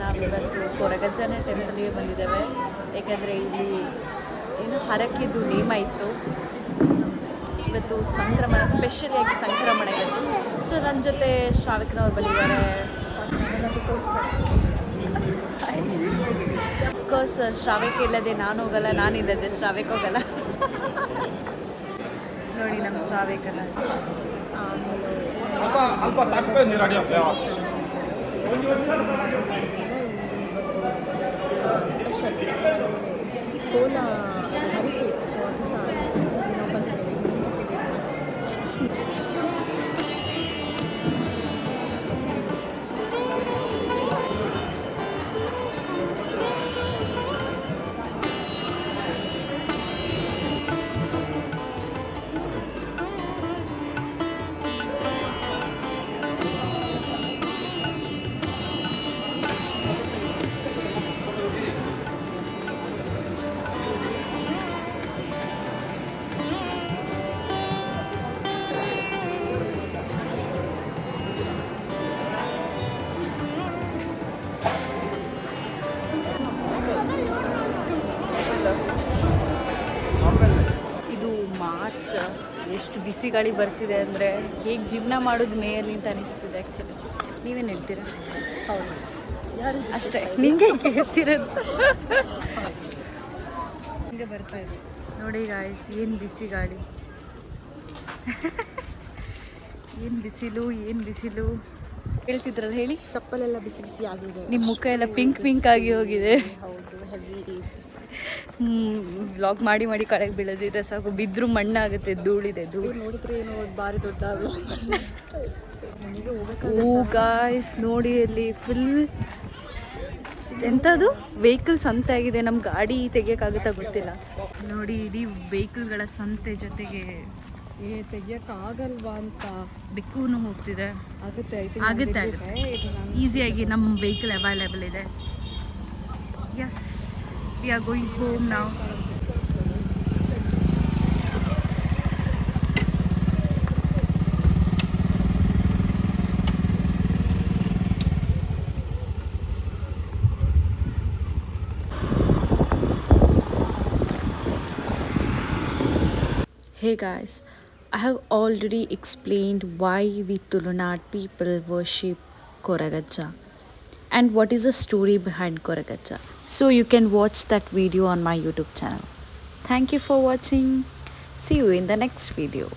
ನಾವಿವತ್ತು ಕೊರಗಜ್ಜನ ಟೆಂಪಲ್ಗೆ ಬಂದಿದ್ದೇವೆ. ಏಕೆಂದರೆ ಇಲ್ಲಿ ಏನು ಹರಕೆದು ನೇಮ ಇತ್ತು. ಇವತ್ತು ಸಂಕ್ರಮಣ, ಸ್ಪೆಷಲಿಯಾಗಿ ಸಂಕ್ರಮಣ ಇವತ್ತು. ಸೊ ನನ್ನ ಜೊತೆ ಶ್ರಾವಿಕನವ್ರು ಬಂದಿದ್ದಾರೆ. ಅಫ್ಕೋರ್ಸ್ ಶ್ರಾವಿಕ ಇಲ್ಲದೆ ನಾನು ಹೋಗಲ್ಲ, ನಾನಿಲ್ಲದೆ ಶ್ರಾವಿಕ ಹೋಗಲ್ಲ. ನೋಡಿ ನಮ್ಮ ಶ್ರಾವಿಕನ ಸ್ಪೆಷಲ್ ಕೋಲ ಹರಿಕೆ ಇತ್ತು. ಸೊ ಅದು ಸಹ ಆಯಿತು. ನಾವು ಬಂದಿದ್ದೇವೆ. ಇದು ಮಾರ್ಚ್. ಎಷ್ಟು ಬಿಸಿ ಗಾಳಿ ಬರ್ತಿದೆ ಅಂದರೆ ಹೇಗೆ ಜೀವನ ಮಾಡೋದು ಮೇಯಲ್ಲಿ ಅಂತ ಅನಿಸ್ತಿದೆ. ಆ್ಯಕ್ಚುಲಿ ನೀವೇನು ಹೇಳ್ತೀರಾ? ಹೌದು, ಯಾರು ಅಷ್ಟೇ, ನಿಮಗೆ ಹೇಳ್ತಿರೋದು. ಹಿಂಗೆ ಬರ್ತಾ ಇದೆ ನೋಡಿ ಗಾಯ್ಸ್, ಏನು ಬಿಸಿ ಗಾಳಿ, ಏನು ಬಿಸಿಲು, ಏನು ಬಿಸಿಲು. ಹೇಳ್ತಿದ್ರಲ್ಲ, ಹೇಳಿ. ಚಪ್ಪಲೆಲ್ಲ ಬಿಸಿ ಬಿಸಿ ಆಗಿದೆ. ನಿಮ್ಮ ಮುಖ ಎಲ್ಲ ಪಿಂಕ್ ಪಿಂಕ್ ಆಗಿ ಹೋಗಿದೆ. ಹೌದು, ಹೆವಿ ವ್ಲಾಗ್ ಮಾಡಿ ಮಾಡಿ ಕಳೆಗೆ ಬೀಳೋದಿದ್ರೆ ಸಾಕು, ಬಿದ್ದರೂ ಮಣ್ಣಾಗುತ್ತೆ, ಧೂಳಿದೆ ಧೂಳು. ನೋಡಿದ್ರೆ ಏನೋ ಭಾರಿ ದೊಡ್ಡ ನನಗೆ ಓ ಗಾಯ್ಸ್ ನೋಡಿ, ಅಲ್ಲಿ ಫುಲ್ ಎಂಥದ್ದು ವೆಹಿಕಲ್ ಸಂತೆ ಆಗಿದೆ. ನಮ್ಮ ಗಾಡಿ ತೆಗಿಯೋಕ್ಕಾಗುತ್ತಾ ಗೊತ್ತಿಲ್ಲ. ನೋಡಿ, ಇಡೀ ವೆಹಿಕಲ್ಗಳ ಸಂತೆ ಜೊತೆಗೆ ತೆಗಿಯೋಕ್ಕಾಗಲ್ವಾ ಅಂತ ಬೆಕ್ಕೂನು ಹೋಗ್ತಿದೆ. ಆಗುತ್ತೆ, ಆಗುತ್ತೆ ಈಸಿಯಾಗಿ ನಮ್ಮ ವೆಹಿಕಲ್ ಅವೈಲೇಬಲ್ ಇದೆ. Yes, we are going home ನಾವು. Hey guys, I have already explained why we Tulunad people worship Koragajja and what is the story behind Koragajja. So you can watch that video on my YouTube channel. Thank you for watching. See you in the next video.